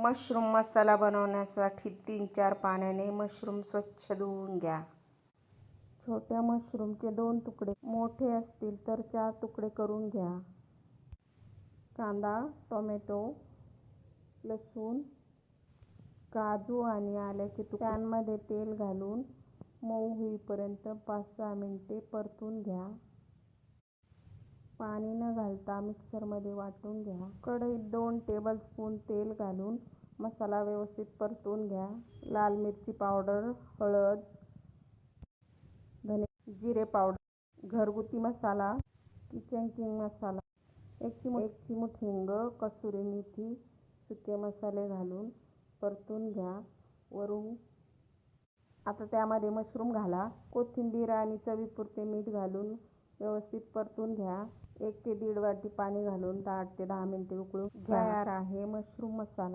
Mushroom मसाला बनवण्यासाठी 3-4 पाण्याने mushroom स्वच्छ धुवून घ्या. छोट्या मशरूमचे 2 तुकडे, मोठे असतील तर 4 तुकडे करून घ्या. कांदा, टोमॅटो, लसूण, काजू आणि आल्याचे तुकडे पॅनमध्ये तेल घालून मऊ होईपर्यंत 5-6 मिनिटे परतून घ्या. पाणी न घालता मिक्सरमध्ये वाटून घ्या. कढईत 2 टेबलस्पून तेल घालून मसाला व्यवस्थित परतून घ्या. लाल मिरची पावडर, हळद, धने, जिरे पावडर, घरगुती मसाला, किचन किंग मसाला, 1 चिमूट हिंग, कसुरी मेथी, सुके मसाले घालून परतून घ्या. वरून आता त्यामध्ये मशरूम घाला. कोथिंबीर आणि चवीपुरते मीठ घालून व्यवस्थित परतून घ्या. 1 ते 1.5 वाटी पाणी घालून 8 ते 10 मिनिटे उकळून घ्या. तयार आहे मशरूम मसाला.